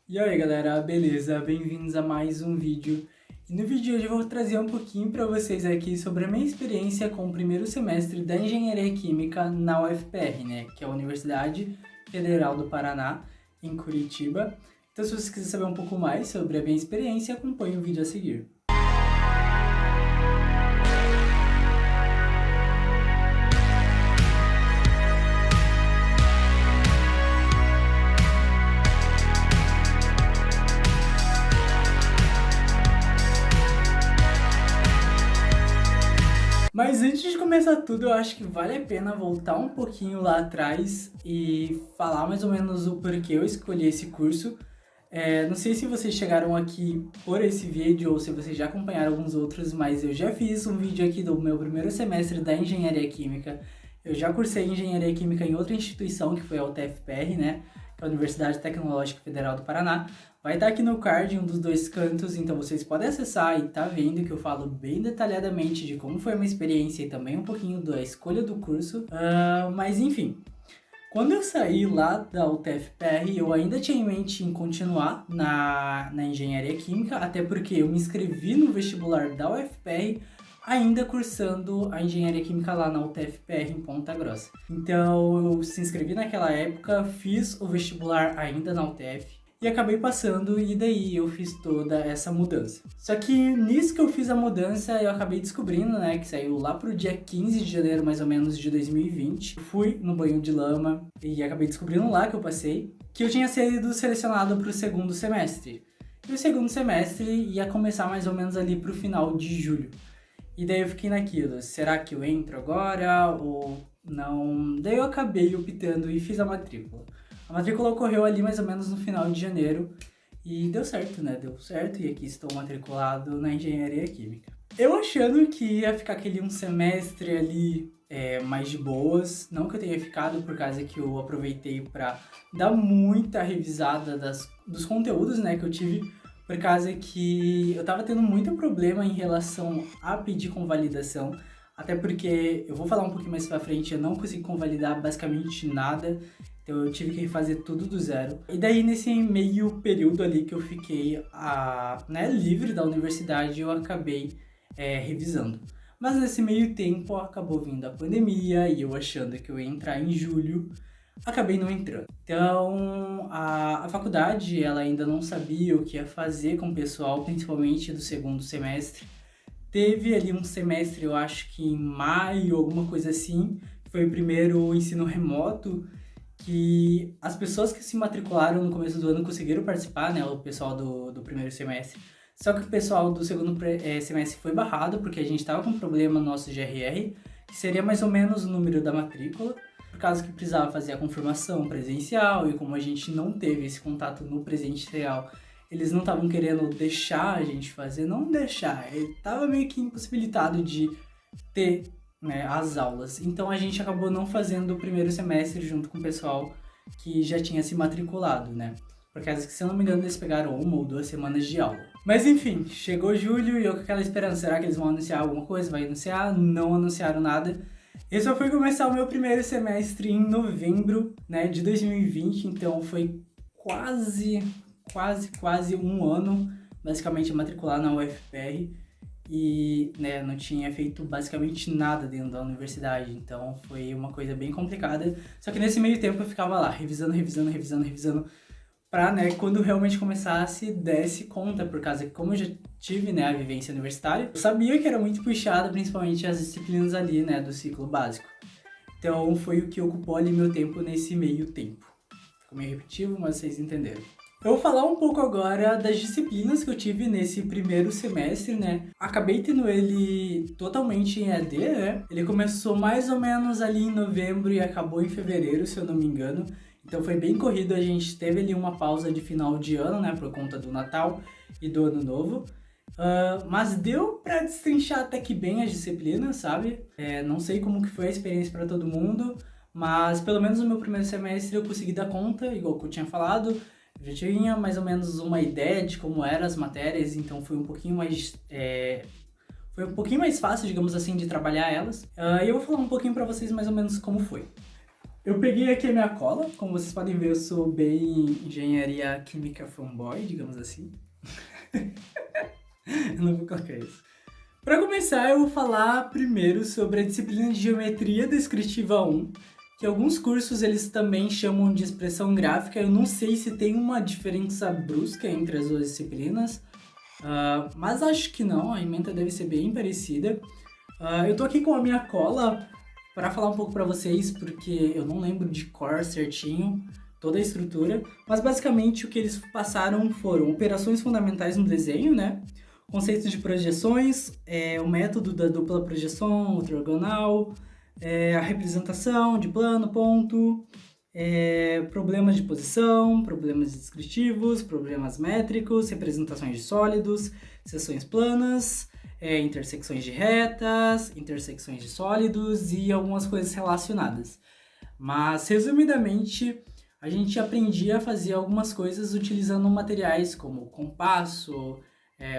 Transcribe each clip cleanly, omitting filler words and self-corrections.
E aí galera, beleza? Bem-vindos a mais um vídeo. E no vídeo de hoje eu vou trazer um pouquinho para vocês aqui sobre a minha experiência com o primeiro semestre da Engenharia Química na UFPR, né? Que é a Universidade Federal do Paraná, em Curitiba. Então se você quiser saber um pouco mais sobre a minha experiência, acompanhe o vídeo a seguir. Mas antes de começar tudo, eu acho que vale a pena voltar um pouquinho lá atrás e falar mais ou menos o porquê eu escolhi esse curso. Não sei se vocês chegaram aqui por esse vídeo ou se vocês já acompanharam alguns outros, mas eu já fiz um vídeo aqui do meu primeiro semestre da Engenharia Química. Eu já cursei Engenharia Química em outra instituição, que foi a UTFPR, né? Que é a Universidade Tecnológica Federal do Paraná. Vai estar aqui no card em um dos dois cantos, então vocês podem acessar e tá vendo que eu falo bem detalhadamente de como foi a minha experiência e também um pouquinho da escolha do curso. Mas enfim, quando eu saí lá da UTFPR, eu ainda tinha em mente em continuar na Engenharia Química, até porque eu me inscrevi no vestibular da UFPR ainda cursando a Engenharia Química lá na UTFPR em Ponta Grossa. Então eu se inscrevi naquela época, fiz o vestibular ainda na UTF, e acabei passando, e daí eu fiz toda essa mudança. Só que nisso que eu fiz a mudança, eu acabei descobrindo, né, que saiu lá pro dia 15 de janeiro, mais ou menos, de 2020. Fui no banho de lama e acabei descobrindo lá que eu passei, que eu tinha sido selecionado pro segundo semestre. E o segundo semestre ia começar mais ou menos ali pro final de julho. E daí eu fiquei naquilo, será que eu entro agora ou não? Daí eu acabei optando e fiz a matrícula. A matrícula ocorreu ali mais ou menos no final de janeiro e deu certo, né? Deu certo e aqui estou matriculado na Engenharia Química. Eu achando que ia ficar aquele um semestre ali mais de boas, não que eu tenha ficado por causa que eu aproveitei para dar muita revisada dos conteúdos, né, que eu tive, por causa que eu tava tendo muito problema em relação a pedir convalidação, até porque eu vou falar um pouquinho mais pra frente, eu não consegui convalidar basicamente nada. Então eu tive que refazer tudo do zero. E daí nesse meio período ali que eu fiquei livre da universidade, eu acabei revisando. Mas nesse meio tempo acabou vindo a pandemia e eu achando que eu ia entrar em julho, acabei não entrando. Então a faculdade ela ainda não sabia o que ia fazer com o pessoal, principalmente do segundo semestre. Teve ali um semestre, eu acho que em maio, alguma coisa assim, foi o primeiro ensino remoto, que as pessoas que se matricularam no começo do ano conseguiram participar, né, o pessoal do primeiro semestre. Só que o pessoal do segundo semestre foi barrado, porque a gente estava com um problema no nosso GRR, que seria mais ou menos o número da matrícula, por causa que precisava fazer a confirmação presencial, e como a gente não teve esse contato no presencial, eles não estavam querendo deixar a gente fazer, não deixar, estava meio que impossibilitado de ter, né, as aulas. Então a gente acabou não fazendo o primeiro semestre junto com o pessoal que já tinha se matriculado, né? Por causa que, se eu não me engano, eles pegaram 1 ou 2 semanas de aula. Mas enfim, chegou julho e eu com aquela esperança, será que eles vão anunciar alguma coisa? Vai anunciar? Não anunciaram nada. Eu só fui começar o meu primeiro semestre em novembro, né, de 2020, então foi quase um ano, basicamente, matricular na UFPR. E, né, não tinha feito basicamente nada dentro da universidade, então foi uma coisa bem complicada. Só que nesse meio tempo eu ficava lá, revisando, pra, né, quando realmente começasse, desse conta, por causa que como eu já tive, né, a vivência universitária, eu sabia que era muito puxado, principalmente as disciplinas ali, né, do ciclo básico. Então foi o que ocupou ali meu tempo nesse meio tempo. Ficou meio repetitivo, mas vocês entenderam. Eu vou falar um pouco agora das disciplinas que eu tive nesse primeiro semestre, né? Acabei tendo ele totalmente em EAD, né? Ele começou mais ou menos ali em novembro e acabou em fevereiro, se eu não me engano. Então foi bem corrido, a gente teve ali uma pausa de final de ano, né? Por conta do Natal e do Ano Novo. Mas deu pra destrinchar até que bem as disciplinas, sabe? Não sei como que foi a experiência para todo mundo, mas pelo menos no meu primeiro semestre eu consegui dar conta, igual que eu tinha falado. Eu já tinha mais ou menos uma ideia de como eram as matérias, então foi um pouquinho mais fácil, digamos assim, de trabalhar elas. E eu vou falar um pouquinho pra vocês mais ou menos como foi. Eu peguei aqui a minha cola, como vocês podem ver, eu sou bem engenharia química fanboy, digamos assim. Eu não vou colocar isso. Para começar, eu vou falar primeiro sobre a disciplina de Geometria Descritiva 1, que alguns cursos eles também chamam de expressão gráfica. Eu não sei se tem uma diferença brusca entre as duas disciplinas, mas acho que não, a ementa deve ser bem parecida. Eu tô aqui com a minha cola para falar um pouco para vocês, porque eu não lembro de cor certinho toda a estrutura, mas basicamente o que eles passaram foram operações fundamentais no desenho, né? Conceitos de projeções, o método da dupla projeção ortogonal, a representação de plano, ponto, problemas de posição, problemas descritivos, problemas métricos, representações de sólidos, seções planas, intersecções de retas, intersecções de sólidos e algumas coisas relacionadas. Mas, resumidamente, a gente aprendia a fazer algumas coisas utilizando materiais como compasso,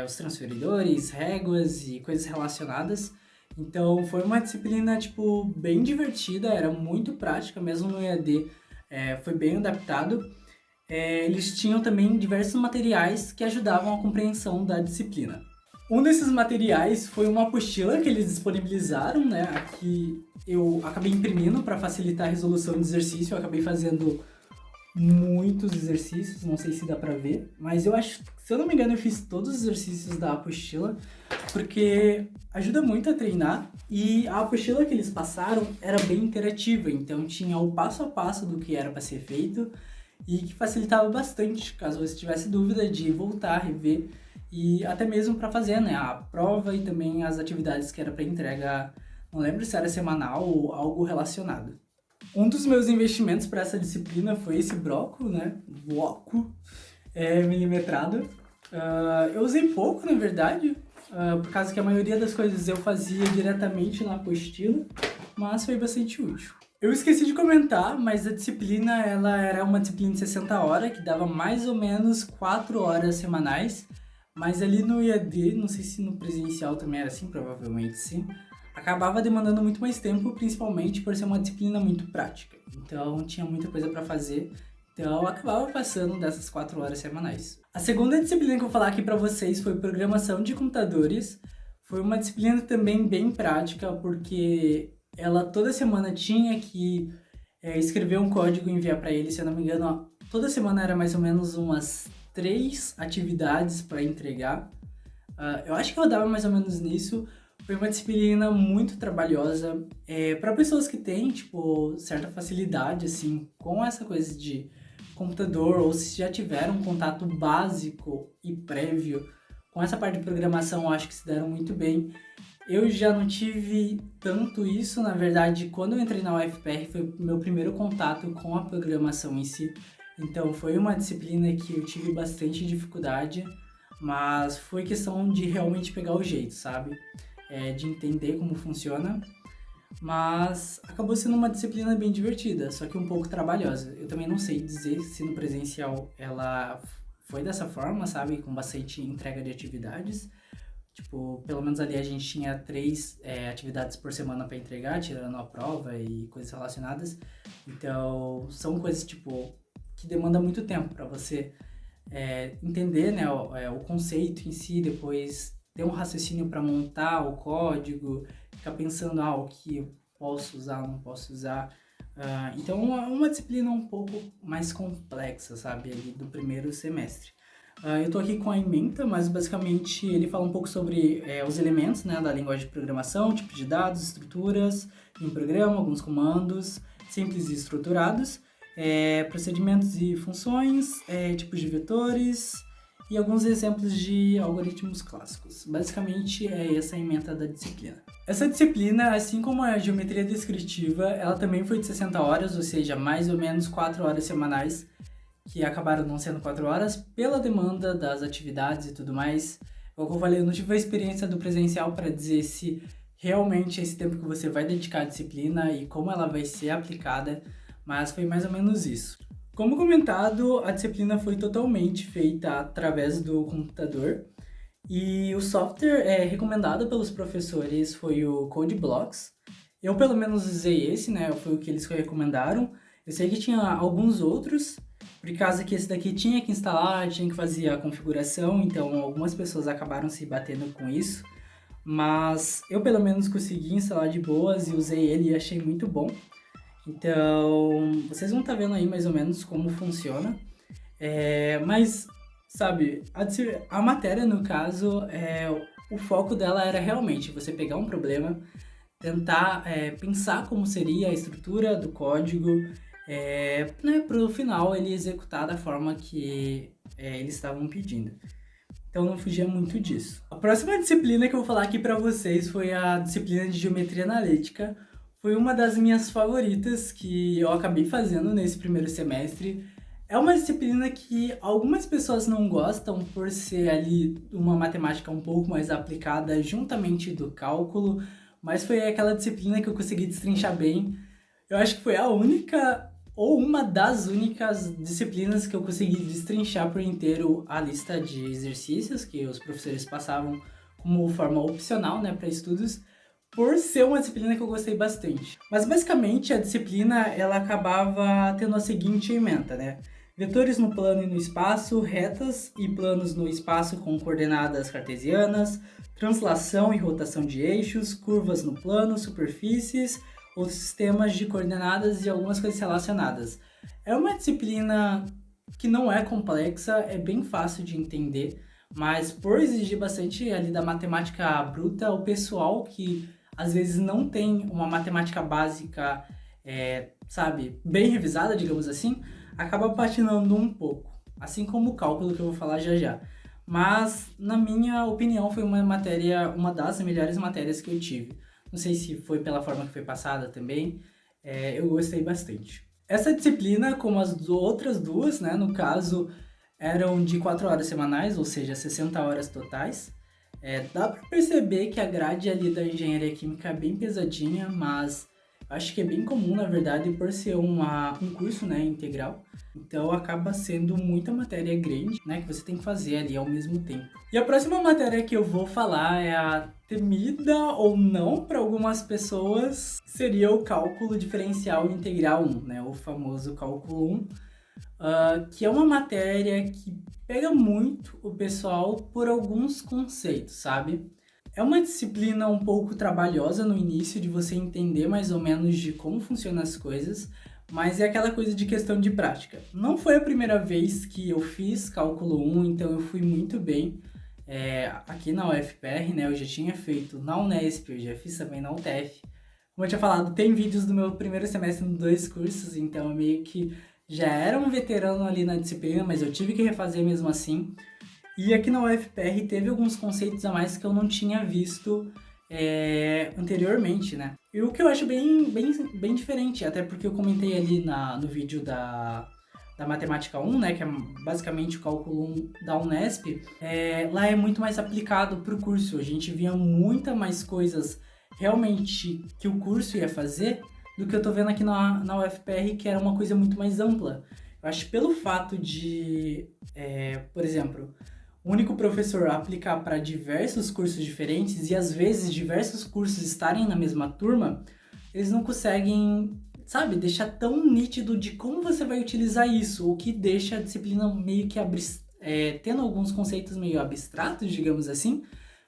os transferidores, réguas e coisas relacionadas. Então foi uma disciplina bem divertida, era muito prática, mesmo no EAD foi bem adaptado. Eles tinham também diversos materiais que ajudavam a compreensão da disciplina. Um desses materiais foi uma apostila que eles disponibilizaram, né? Aqui eu acabei imprimindo para facilitar a resolução do exercício, eu acabei fazendo muitos exercícios, não sei se dá pra ver, mas eu acho, se eu não me engano, eu fiz todos os exercícios da apostila, porque ajuda muito a treinar, e a apostila que eles passaram era bem interativa, então tinha o passo a passo do que era para ser feito, e que facilitava bastante, caso você tivesse dúvida de voltar, rever, e até mesmo para fazer, né, a prova e também as atividades que era para entrega, não lembro se era semanal ou algo relacionado. Um dos meus investimentos para essa disciplina foi esse bloco, né? Bloco milimetrado. Eu usei pouco, na verdade, por causa que a maioria das coisas eu fazia diretamente na apostila, mas foi bastante útil. Eu esqueci de comentar, mas a disciplina ela era uma disciplina de 60 horas, que dava mais ou menos 4 horas semanais, mas ali no IAD, não sei se no presencial também era assim, provavelmente sim, acabava demandando muito mais tempo, principalmente por ser uma disciplina muito prática. Então, tinha muita coisa para fazer. Então, eu acabava passando dessas 4 horas semanais. A segunda disciplina que eu vou falar aqui para vocês foi Programação de Computadores. Foi uma disciplina também bem prática, porque ela toda semana tinha que escrever um código e enviar para ele. Se eu não me engano, toda semana era mais ou menos umas 3 atividades para entregar. Eu acho que eu dava mais ou menos nisso. Foi uma disciplina muito trabalhosa para pessoas que têm, certa facilidade, assim, com essa coisa de computador, ou se já tiveram um contato básico e prévio com essa parte de programação, eu acho que se deram muito bem. Eu já não tive tanto isso, na verdade, quando eu entrei na UFPR foi o meu primeiro contato com a programação em si. Então foi uma disciplina que eu tive bastante dificuldade, mas foi questão de realmente pegar o jeito, sabe? De entender como funciona, mas acabou sendo uma disciplina bem divertida, só que um pouco trabalhosa. Eu também não sei dizer se no presencial ela foi dessa forma, sabe, com bastante entrega de atividades. Pelo menos ali a gente tinha 3 atividades por semana para entregar, tirando a prova e coisas relacionadas. Então, são coisas, que demanda muito tempo para você entender, né, o conceito em si, depois ter um raciocínio para montar o código, ficar pensando, o que eu posso usar, não posso usar. Então, é uma disciplina um pouco mais complexa, sabe, ali do primeiro semestre. Eu tô aqui com a ementa, mas basicamente ele fala um pouco sobre os elementos, né, da linguagem de programação, tipos de dados, estruturas em um programa, alguns comandos simples e estruturados, procedimentos e funções, tipos de vetores e alguns exemplos de algoritmos clássicos. Basicamente é essa a ementa da disciplina. Essa disciplina, assim como a geometria descritiva, ela também foi de 60 horas, ou seja, mais ou menos 4 horas semanais, que acabaram não sendo 4 horas, pela demanda das atividades e tudo mais. Como eu falei, eu não tive a experiência do presencial para dizer se realmente é esse tempo que você vai dedicar à disciplina e como ela vai ser aplicada, mas foi mais ou menos isso. Como comentado, a disciplina foi totalmente feita através do computador e o software recomendado pelos professores foi o CodeBlocks, Eu, pelo menos, usei esse, né? Foi o que eles recomendaram. Eu sei que tinha alguns outros, por causa que esse daqui tinha que instalar, tinha que fazer a configuração, então algumas pessoas acabaram se batendo com isso. Mas eu, pelo menos, consegui instalar de boas e usei ele e achei muito bom. Então, vocês vão estar vendo aí mais ou menos como funciona. Mas, sabe, a matéria, no caso, o foco dela era realmente você pegar um problema, tentar pensar como seria a estrutura do código, né, para o final ele executar da forma que eles estavam pedindo. Então não fugia muito disso. A próxima disciplina que eu vou falar aqui para vocês foi a disciplina de Geometria Analítica. Foi uma das minhas favoritas que eu acabei fazendo nesse primeiro semestre. É uma disciplina que algumas pessoas não gostam por ser ali uma matemática um pouco mais aplicada juntamente do cálculo, mas foi aquela disciplina que eu consegui destrinchar bem. Eu acho que foi a única ou uma das únicas disciplinas que eu consegui destrinchar por inteiro a lista de exercícios que os professores passavam como forma opcional, né, para estudos, por ser uma disciplina que eu gostei bastante. Mas basicamente a disciplina ela acabava tendo a seguinte ementa, né? Vetores no plano e no espaço, retas e planos no espaço com coordenadas cartesianas, translação e rotação de eixos, curvas no plano, superfícies, outros sistemas de coordenadas e algumas coisas relacionadas. É uma disciplina que não é complexa, é bem fácil de entender, mas por exigir bastante ali da matemática bruta, o pessoal que às vezes não tem uma matemática básica, sabe, bem revisada, digamos assim, acaba patinando um pouco, assim como o cálculo que eu vou falar já já. Mas, na minha opinião, foi uma das melhores matérias que eu tive. Não sei se foi pela forma que foi passada também, eu gostei bastante. Essa disciplina, como as outras duas, né, no caso, eram de 4 horas semanais, ou seja, 60 horas totais. Dá para perceber que a grade ali da engenharia química é bem pesadinha, mas acho que é bem comum, na verdade, por ser um curso, né, integral. Então acaba sendo muita matéria grande, né, que você tem que fazer ali ao mesmo tempo. E a próxima matéria que eu vou falar é a temida ou não para algumas pessoas, seria o cálculo diferencial integral 1, né, o famoso cálculo 1, que é uma matéria que pega muito o pessoal por alguns conceitos, sabe? É uma disciplina um pouco trabalhosa no início, de você entender mais ou menos de como funcionam as coisas, mas é aquela coisa de questão de prática. Não foi a primeira vez que eu fiz cálculo 1, então eu fui muito bem. Aqui na UFPR, né, eu já tinha feito na Unesp, eu já fiz também na UTF. Como eu tinha falado, tem vídeos do meu primeiro semestre nos 2 cursos, então eu meio que já era um veterano ali na disciplina, mas eu tive que refazer mesmo assim. E aqui na UFPR teve alguns conceitos a mais que eu não tinha visto anteriormente, né? E o que eu acho bem diferente, até porque eu comentei ali no vídeo da Matemática 1, né, que é basicamente o cálculo 1 da Unesp, lá é muito mais aplicado para o curso. A gente via muita mais coisas realmente que o curso ia fazer do que eu tô vendo aqui na UFPR, que era uma coisa muito mais ampla. Eu acho que pelo fato de, por exemplo, o único professor aplicar para diversos cursos diferentes e às vezes diversos cursos estarem na mesma turma, eles não conseguem, sabe, deixar tão nítido de como você vai utilizar isso, o que deixa a disciplina meio que tendo alguns conceitos meio abstratos, digamos assim,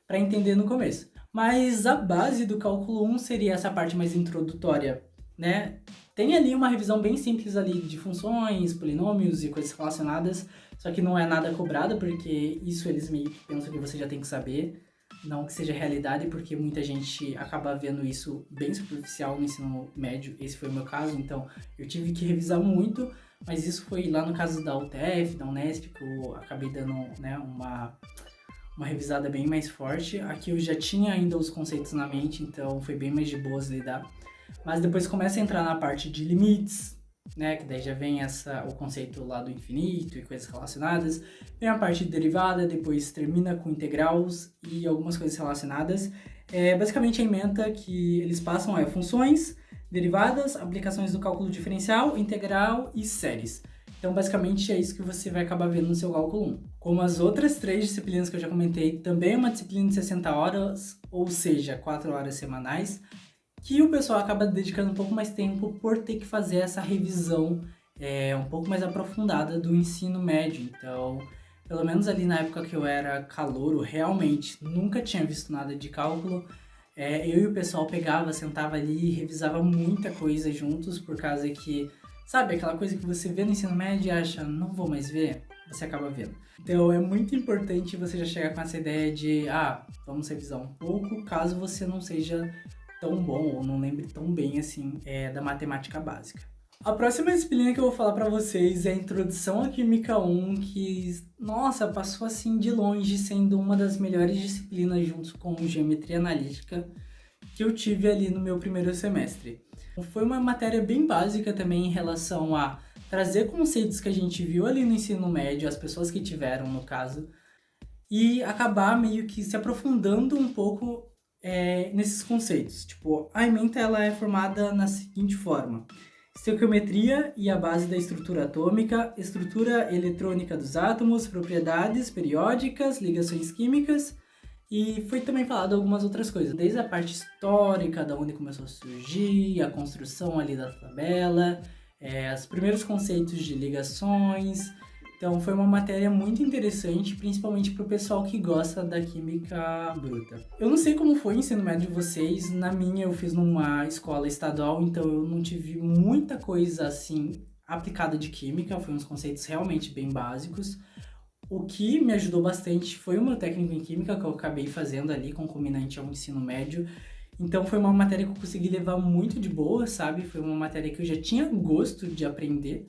para entender no começo. Mas a base do cálculo 1 seria essa parte mais introdutória, né? Tem ali uma revisão bem simples ali de funções, polinômios e coisas relacionadas, só que não é nada cobrado, porque isso eles meio que pensam que você já tem que saber, não que seja realidade, porque muita gente acaba vendo isso bem superficial no ensino médio, esse foi o meu caso, então eu tive que revisar muito, mas isso foi lá no caso da UTF, da Unesp, que eu acabei dando, né, uma revisada bem mais forte. Aqui eu já tinha ainda os conceitos na mente, então foi bem mais de boas lidar. Mas depois começa a entrar na parte de limites, né, que daí já vem o conceito lá do infinito e coisas relacionadas. Vem a parte de derivada, depois termina com integrals e algumas coisas relacionadas. Basicamente a ementa que eles passam funções, derivadas, aplicações do cálculo diferencial, integral e séries. Então, basicamente, é isso que você vai acabar vendo no seu cálculo 1. Como as outras 3 disciplinas que eu já comentei, também é uma disciplina de 60 horas, ou seja, 4 horas semanais. que o pessoal acaba dedicando um pouco mais tempo por ter que fazer essa revisão um pouco mais aprofundada do ensino médio. Então, pelo menos ali na época que eu era calouro, realmente nunca tinha visto nada de cálculo. Eu e o pessoal pegava, sentava ali e revisava muita coisa juntos, por causa que, sabe, aquela coisa que você vê no ensino médio e acha, não vou mais ver, você acaba vendo. Então é muito importante você já chegar com essa ideia de, vamos revisar um pouco, caso você não seja tão bom ou não lembre tão bem assim da matemática básica. A próxima disciplina que eu vou falar pra vocês é a Introdução à Química 1, que, nossa, passou assim de longe sendo uma das melhores disciplinas junto com Geometria Analítica que eu tive ali no meu primeiro semestre. Foi uma matéria bem básica também em relação a trazer conceitos que a gente viu ali no ensino médio, as pessoas que tiveram no caso, e acabar meio que se aprofundando um pouco nesses conceitos. Tipo, a ementa ela é formada na seguinte forma: estequiometria e a base da estrutura atômica, estrutura eletrônica dos átomos, propriedades periódicas, ligações químicas, e foi também falado algumas outras coisas, desde a parte histórica, da onde começou a surgir, a construção ali da tabela, os primeiros conceitos de ligações. Então foi uma matéria muito interessante, principalmente para o pessoal que gosta da química bruta. Eu não sei como foi o ensino médio de vocês, na minha eu fiz numa escola estadual, então eu não tive muita coisa assim aplicada de química, foi uns conceitos realmente bem básicos. O que me ajudou bastante foi o meu técnico em química, que eu acabei fazendo ali concomitante ao ensino médio. Então foi uma matéria que eu consegui levar muito de boa, sabe? Foi uma matéria que eu já tinha gosto de aprender.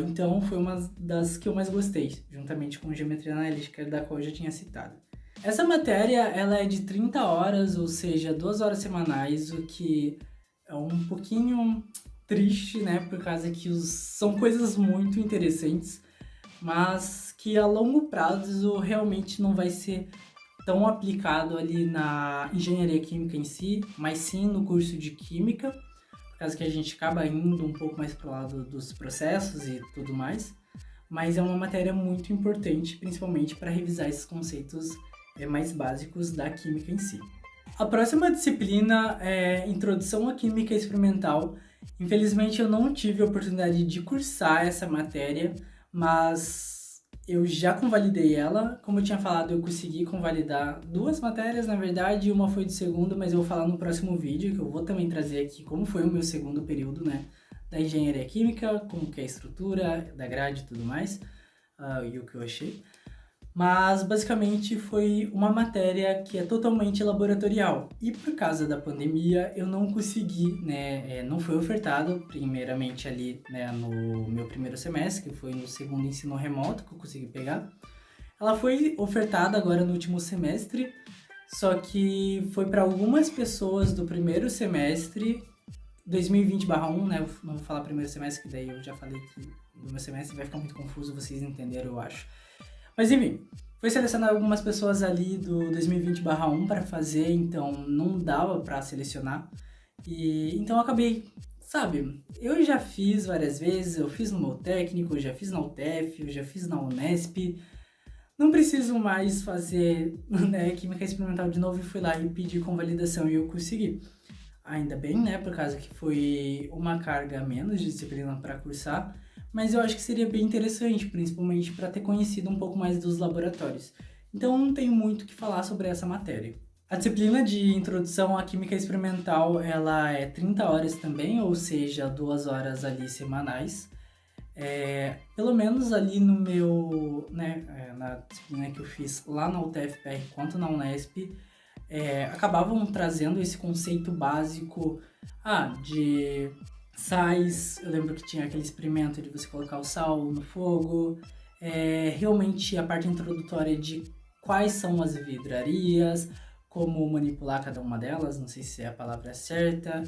Então foi uma das que eu mais gostei, juntamente com Geometria Analítica, da qual eu já tinha citado. Essa matéria ela é de 30 horas, ou seja, 2 horas semanais, o que é um pouquinho triste, né? Por causa que são coisas muito interessantes, mas que a longo prazo realmente não vai ser tão aplicado ali na engenharia química em si, mas sim no curso de química, por causa que a gente acaba indo um pouco mais para o lado dos processos e tudo mais, mas é uma matéria muito importante, principalmente para revisar esses conceitos mais básicos da química em si. A próxima disciplina é Introdução à Química Experimental. Infelizmente eu não tive a oportunidade de cursar essa matéria, mas eu já convalidei ela. Como eu tinha falado, eu consegui convalidar 2 matérias, na verdade, uma foi de segundo, mas eu vou falar no próximo vídeo, que eu vou também trazer aqui como foi o meu segundo período, né, da engenharia química, como que é a estrutura da grade e tudo mais, e o que eu achei. Mas basicamente foi uma matéria que é totalmente laboratorial. E por causa da pandemia eu não consegui, né, não foi ofertado primeiramente ali, né, no meu primeiro semestre, que foi no segundo ensino remoto que eu consegui pegar. Ela foi ofertada agora no último semestre, só que foi para algumas pessoas do primeiro semestre, 2020/1, né, eu não vou falar primeiro semestre, que daí eu já falei que no meu semestre vai ficar muito confuso, vocês entenderam, eu acho. Mas enfim, foi selecionado algumas pessoas ali do 2020/1 para fazer, então não dava para selecionar. E então eu acabei, sabe, eu já fiz várias vezes, eu fiz no meu técnico, eu já fiz na UTF, eu já fiz na Unesp. Não preciso mais fazer, né, química experimental de novo, e fui lá e pedi convalidação e eu consegui. Ainda bem, né, por causa que foi uma carga a menos de disciplina para cursar, mas eu acho que seria bem interessante, principalmente para ter conhecido um pouco mais dos laboratórios. Então não tenho muito o que falar sobre essa matéria. A disciplina de Introdução à Química Experimental, ela é 30 horas também, ou seja, 2 horas ali semanais. Pelo menos ali no meu, né, na disciplina que eu fiz lá na UTFPR quanto na Unesp, acabavam trazendo esse conceito básico de sais. Eu lembro que tinha aquele experimento de você colocar o sal no fogo, realmente a parte introdutória de quais são as vidrarias, como manipular cada uma delas, não sei se é a palavra certa,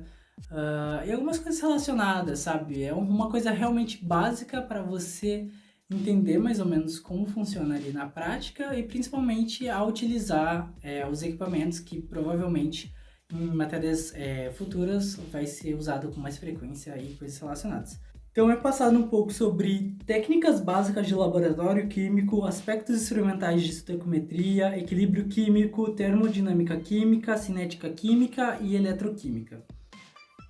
e algumas coisas relacionadas, sabe? É uma coisa realmente básica para você entender mais ou menos como funciona ali na prática e principalmente a utilizar os equipamentos que provavelmente em matérias futuras vai ser usado com mais frequência e coisas relacionadas. Então é passado um pouco sobre técnicas básicas de laboratório químico, aspectos experimentais de estequiometria, equilíbrio químico, termodinâmica química, cinética química e eletroquímica.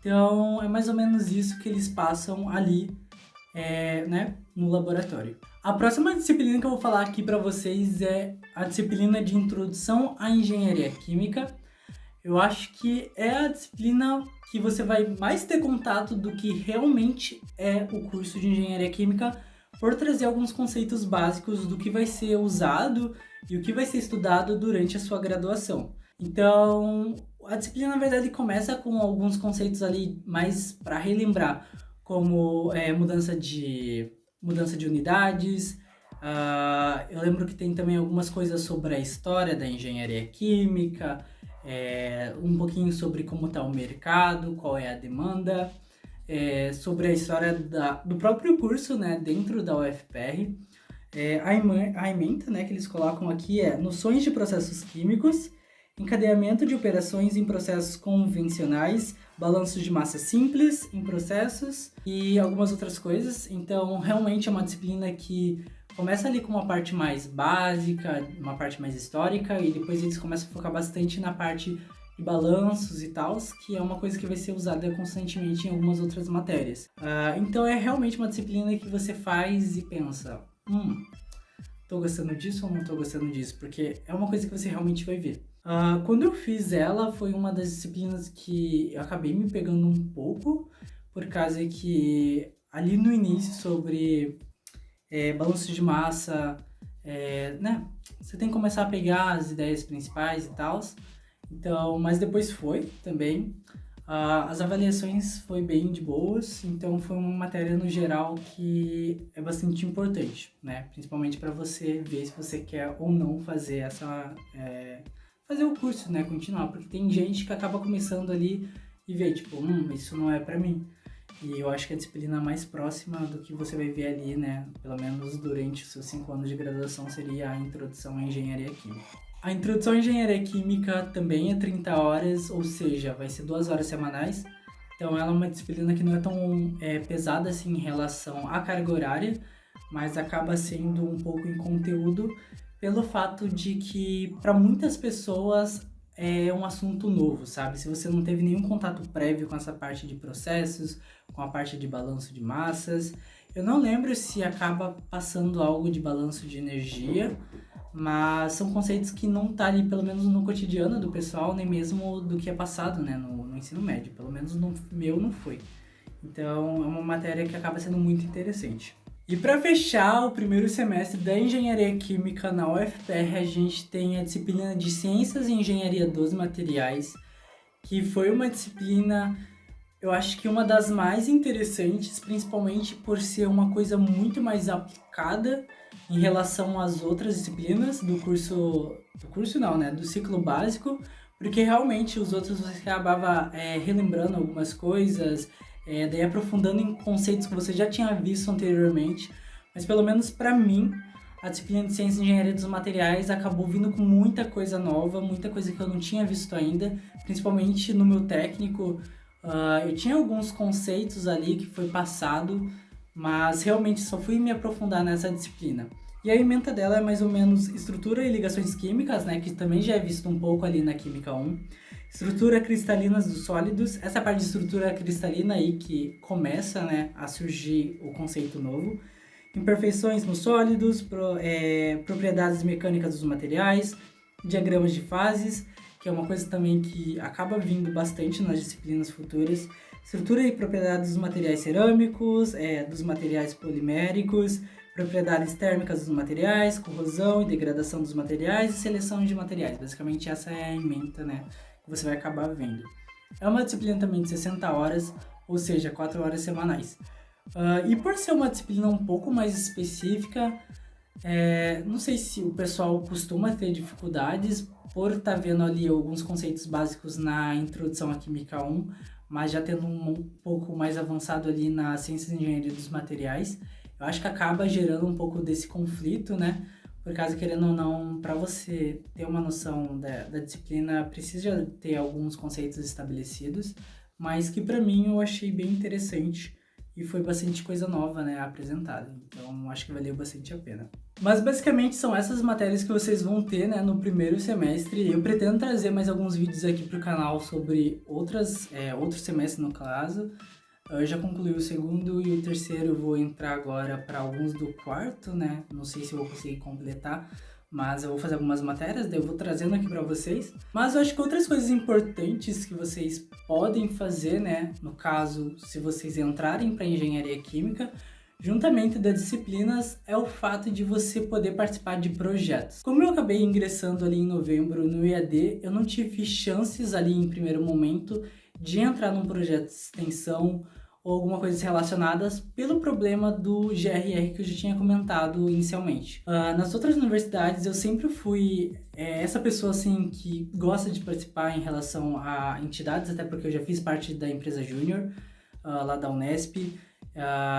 Então é mais ou menos isso que eles passam ali, né, no laboratório. A próxima disciplina que eu vou falar aqui para vocês é a disciplina de Introdução à Engenharia Química. Eu acho que é a disciplina que você vai mais ter contato do que realmente é o curso de Engenharia Química, por trazer alguns conceitos básicos do que vai ser usado e o que vai ser estudado durante a sua graduação. Então, a disciplina, na verdade, começa com alguns conceitos ali mais para relembrar, como mudança de unidades. Eu lembro que tem também algumas coisas sobre a história da engenharia química, um pouquinho sobre como está o mercado, qual é a demanda, sobre a história do próprio curso, né, dentro da UFPR. A ementa, né, que eles colocam aqui é noções de processos químicos, encadeamento de operações em processos convencionais, balanços de massa simples em processos e algumas outras coisas. Então, realmente é uma disciplina que começa ali com uma parte mais básica, uma parte mais histórica, e depois eles começam a focar bastante na parte de balanços e tal, que é uma coisa que vai ser usada constantemente em algumas outras matérias. Então é realmente uma disciplina que você faz e pensa, tô gostando disso ou não tô gostando disso? Porque é uma coisa que você realmente vai ver. Quando eu fiz ela, foi uma das disciplinas que eu acabei me pegando um pouco, por causa que ali no início sobre balanço de massa, né? Você tem que começar a pegar as ideias principais e tal. Então, mas depois foi também. As avaliações foi bem de boas, então foi uma matéria no geral que é bastante importante, né? Principalmente para você ver se você quer ou não fazer fazer o curso, né? Continuar, porque tem gente que acaba começando ali e vê, tipo, isso não é para mim. E eu acho que a disciplina mais próxima do que você vai ver ali, né, pelo menos durante os seus 5 anos de graduação, seria a Introdução à Engenharia Química. A Introdução à Engenharia Química também é 30 horas, ou seja, vai ser 2 horas semanais. Então ela é uma disciplina que não é tão pesada assim em relação à carga horária, mas acaba sendo um pouco em conteúdo pelo fato de que para muitas pessoas é um assunto novo, sabe? Se você não teve nenhum contato prévio com essa parte de processos, com a parte de balanço de massas, eu não lembro se acaba passando algo de balanço de energia, mas são conceitos que não tá ali, pelo menos no cotidiano do pessoal, nem mesmo do que é passado, né, no ensino médio. Pelo menos no meu não foi. Então, é uma matéria que acaba sendo muito interessante. E para fechar o primeiro semestre da Engenharia Química na UFPR, a gente tem a disciplina de Ciências e Engenharia dos Materiais, que foi uma disciplina, eu acho que uma das mais interessantes, principalmente por ser uma coisa muito mais aplicada em relação às outras disciplinas do curso não, né, do ciclo básico, porque realmente os outros você acabava relembrando algumas coisas, daí aprofundando em conceitos que você já tinha visto anteriormente, mas pelo menos para mim, a disciplina de Ciência e Engenharia dos Materiais acabou vindo com muita coisa nova, muita coisa que eu não tinha visto ainda, principalmente no meu técnico. Eu tinha alguns conceitos ali que foi passado, mas realmente só fui me aprofundar nessa disciplina. E a ementa dela é mais ou menos estrutura e ligações químicas, né, que também já é visto um pouco ali na Química 1. Estrutura cristalinas dos sólidos, essa parte de estrutura cristalina aí que começa, né, a surgir o conceito novo. Imperfeições nos sólidos, propriedades mecânicas dos materiais, diagramas de fases, que é uma coisa também que acaba vindo bastante nas disciplinas futuras. Estrutura e propriedades dos materiais cerâmicos, dos materiais poliméricos, propriedades térmicas dos materiais, corrosão e degradação dos materiais e seleção de materiais. Basicamente essa é a ementa, né, que você vai acabar vendo. É uma disciplina também de 60 horas, ou seja, 4 horas semanais. E por ser uma disciplina um pouco mais específica, não sei se o pessoal costuma ter dificuldades por estar vendo ali alguns conceitos básicos na Introdução à Química 1, mas já tendo um pouco mais avançado ali na Ciências e Engenharia dos Materiais, eu acho que acaba gerando um pouco desse conflito, né? Por causa, querendo ou não, para você ter uma noção da disciplina, precisa ter alguns conceitos estabelecidos, mas que para mim eu achei bem interessante e foi bastante coisa nova, né, apresentada. Então, acho que valeu bastante a pena. Mas, basicamente, são essas matérias que vocês vão ter, né, no primeiro semestre. Eu pretendo trazer mais alguns vídeos aqui pro canal sobre outros semestres, no caso. Eu já concluí o segundo e o terceiro, eu vou entrar agora para alguns do quarto, né? Não sei se eu vou conseguir completar, mas eu vou fazer algumas matérias, daí eu vou trazendo aqui para vocês. Mas eu acho que outras coisas importantes que vocês podem fazer, né? No caso, se vocês entrarem para engenharia química, juntamente das disciplinas, é o fato de você poder participar de projetos. Como eu acabei ingressando ali em novembro no EAD, eu não tive chances ali em primeiro momento de entrar num projeto de extensão ou alguma coisa relacionadas pelo problema do GRR que eu já tinha comentado inicialmente. Nas outras universidades eu sempre fui essa pessoa assim que gosta de participar em relação a entidades, até porque eu já fiz parte da empresa Júnior lá da Unesp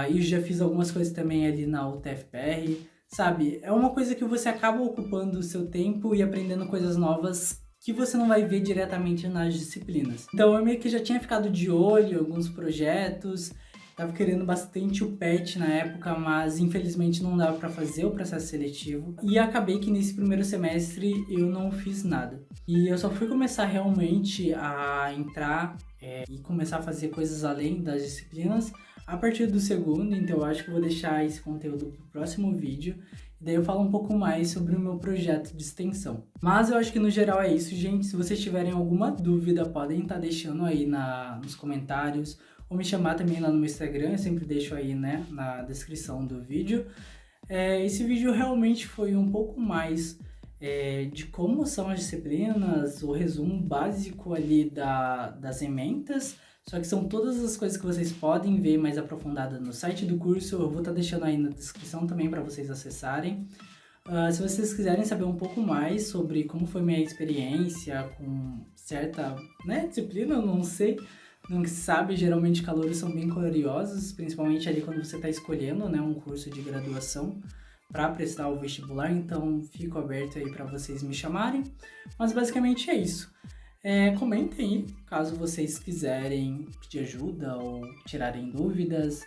e já fiz algumas coisas também ali na UTFPR, sabe? É uma coisa que você acaba ocupando o seu tempo e aprendendo coisas novas que você não vai ver diretamente nas disciplinas. Então eu meio que já tinha ficado de olho em alguns projetos, tava querendo bastante o PET na época, mas infelizmente não dava para fazer o processo seletivo. E acabei que nesse primeiro semestre eu não fiz nada. E eu só fui começar realmente a entrar e começar a fazer coisas além das disciplinas a partir do segundo, então eu acho que eu vou deixar esse conteúdo pro próximo vídeo. Daí eu falo um pouco mais sobre o meu projeto de extensão. Mas eu acho que no geral é isso, gente. Se vocês tiverem alguma dúvida, podem estar deixando aí nos comentários. Ou me chamar também lá no meu Instagram, eu sempre deixo aí, né, na descrição do vídeo. Esse vídeo realmente foi um pouco mais de como são as disciplinas, o resumo básico ali das ementas. Só que são todas as coisas que vocês podem ver mais aprofundada no site do curso. Eu vou estar deixando aí na descrição também para vocês acessarem. Se vocês quiserem saber um pouco mais sobre como foi minha experiência com certa, né, disciplina, eu não sei, não se sabe, geralmente calouros são bem curiosos, principalmente ali quando você está escolhendo, né, um curso de graduação para prestar o vestibular, então fico aberto aí para vocês me chamarem. Mas basicamente é isso. Comentem aí, caso vocês quiserem pedir ajuda ou tirarem dúvidas.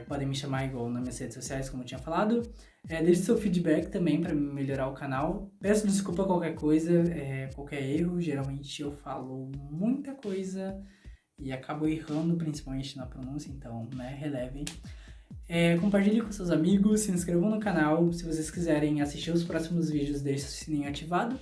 Podem me chamar igual nas minhas redes sociais, como eu tinha falado. Deixe seu feedback também para melhorar o canal. Peço desculpa qualquer coisa, qualquer erro. Geralmente eu falo muita coisa e acabo errando, principalmente na pronúncia, então, né, relevem. Compartilhe com seus amigos, se inscrevam no canal. Se vocês quiserem assistir os próximos vídeos, deixe o sininho ativado.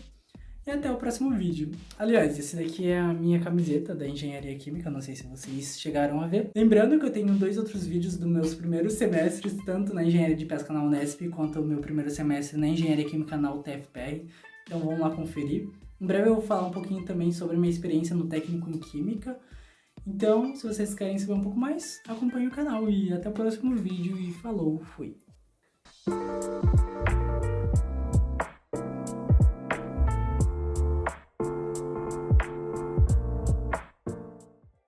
E até o próximo vídeo. Aliás, esse daqui é a minha camiseta da Engenharia Química, não sei se vocês chegaram a ver. Lembrando que eu tenho 2 outros vídeos dos meus primeiros semestres, tanto na Engenharia de Pesca na Unesp, quanto o meu primeiro semestre na Engenharia Química na UTFPR. Então vamos lá conferir. Em breve eu vou falar um pouquinho também sobre a minha experiência no técnico em Química. Então, se vocês querem saber um pouco mais, acompanhe o canal e até o próximo vídeo e falou, fui!